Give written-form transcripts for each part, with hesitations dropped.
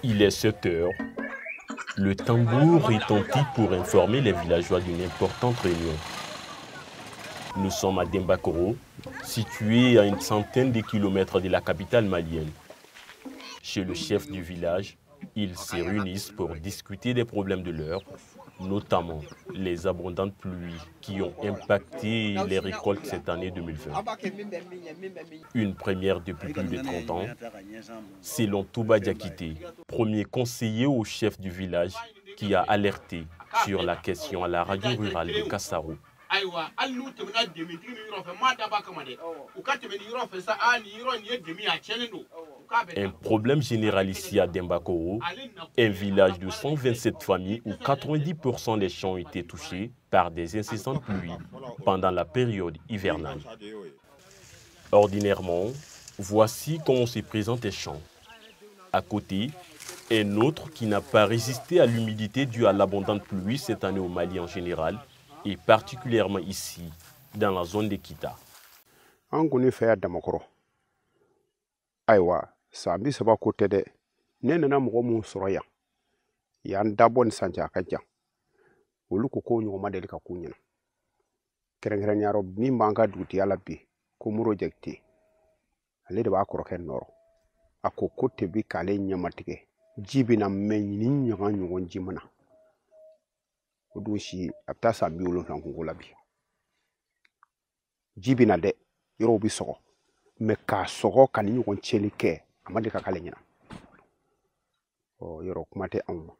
Il est 7 heures. Le tambour retentit pour informer les villageois d'une importante réunion. Nous sommes à Dembakoro, situé à une centaine de kilomètres de la capitale malienne. Chez le chef du village, ils se réunissent pour discuter des problèmes de l'heure, notamment les abondantes pluies qui ont impacté les récoltes cette année 2020. Une première depuis plus de 30 ans, selon Touba Diakité, premier conseiller au chef du village qui a alerté sur la question à la radio rurale de Kassaro. Un problème général ici à Dembakoro, un village de 127 familles où 90% des champs ont été touchés par des incessantes pluies pendant la période hivernale. Ordinairement, voici comment se présentent les champs. À côté, un autre qui n'a pas résisté à l'humidité due à l'abondante pluie cette année au Mali en général, et particulièrement ici, dans la zone de Kita. Aiwa, sambi saba kote de nena mɔgɔ mun sɔrɔ yan y'an dabɔ ni sanja ka jan olu ko ko ɲɔgɔn ma deli ka k'u ɲɛna kɛrɛnkɛrɛnnenya yɔrɔ min b'an ka dugutiya la bi ko Moro Jakite ale de b'a kɔrɔkɛ nɔrɔ a ko ko tɛ bi k'ale ɲɛmatigɛ ji bɛna mɛn ni ɲɔgɔn ji mana o dun si a bɛ taa san 70 kunko la bi ji bɛna dɛ yɔrɔw bi sɔgɔ mais k'a sɔgɔ ka ni ɲɔgɔn cɛli kɛ a ma deli ka k'ale ɲɛna yɔrɔ kuma tɛ anw ma.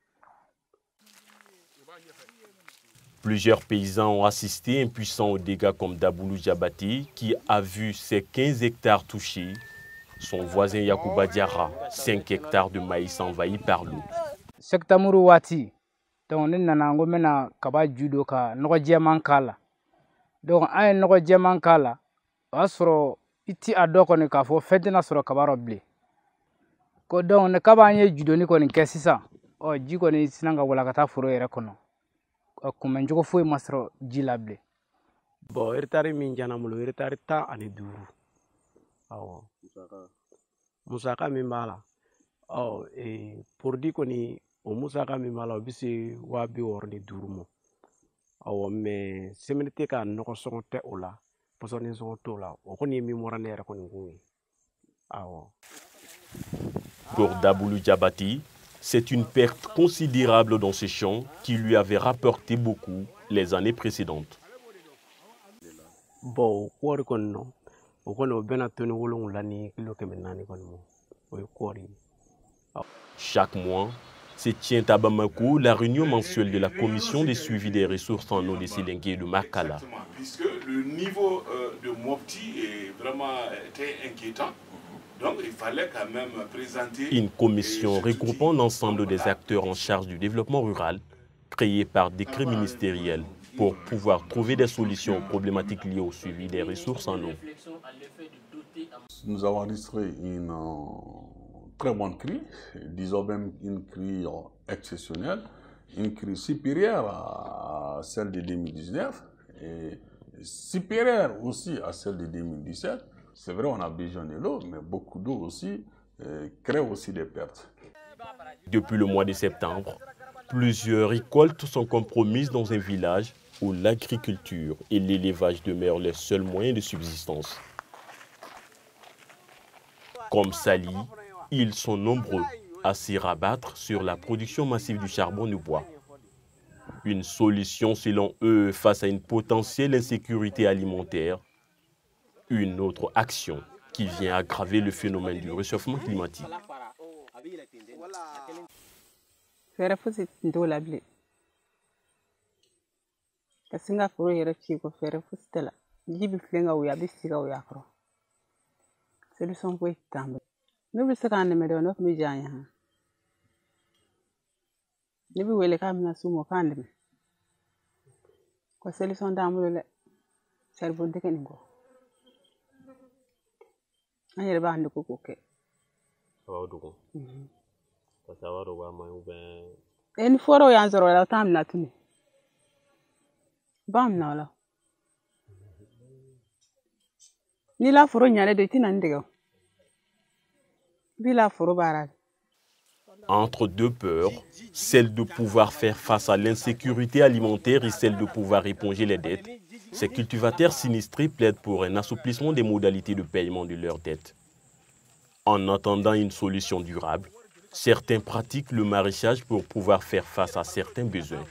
Plusieurs paysans ont assisté impuissants aux dégâts comme Daboulou Diabati qui a vu ses 15 hectares touchés, son voisin Yakouba Diarra, 5 hectares de maïs envahis par l'eau. Sektamuru wati donc ne nana ngo mena kaba judo ka nogo jeman kala donc ay nogo jeman kala asro iti adoko ne ka fo fedina soro kaba robli ko donc ne kaba anye judo ni ko ni kesisa o jiko ni sinanga wala kata furo yere kono kuma njogo foy masro jilable bo eritari min jana mulo eritari ta ani duru awo musaka min bala pour di ko ni o musaka min bala bisi wabi worni duru mo awo me seminite ka noko songote ola posoni songoto la o ko ni mi morane yere ko ni ngui awo. Pour Daboulou Diabati, c'est une perte considérable dans ces champs qui lui avait rapporté beaucoup les années précédentes. Chaque mois, se tient à Bamako la réunion mensuelle de la commission de suivi des ressources en eau de Sélengue et de Makala. Puisque le niveau de Mopti est vraiment très inquiétant. Donc il fallait quand même présenter une commission regroupant l'ensemble des acteurs en charge du développement rural, créée par décret ministériel pour pouvoir trouver des solutions aux problématiques liées au suivi des ressources en eau. Nous avons enregistré une très bonne crise, disons même une crise exceptionnelle, une crise supérieure à celle de 2019 et supérieure aussi à celle de 2017. C'est vrai, on a besoin de l'eau, mais beaucoup d'eau aussi crée aussi des pertes. Depuis le mois de septembre, plusieurs récoltes sont compromises dans un village où l'agriculture et l'élevage demeurent les seuls moyens de subsistance. Comme Sali, ils sont nombreux à s'y rabattre sur la production massive du charbon du bois. Une solution selon eux face à une potentielle insécurité alimentaire. Une autre action qui vient aggraver le phénomène du réchauffement climatique. Anya ba ndiko koke. Awadugo. Parce awado wa ma ube. En foro yanzoro la tam na tuni. Bam na la. Ni la foro nyale de tinandego. Bi la foro bara. entre deux peurs, celle de pouvoir faire face à l'insécurité alimentaire et celle de pouvoir éponger les dettes, ces cultivateurs sinistrés plaident pour un assouplissement des modalités de paiement de leurs dettes. En attendant une solution durable, certains pratiquent le maraîchage pour pouvoir faire face à certains besoins.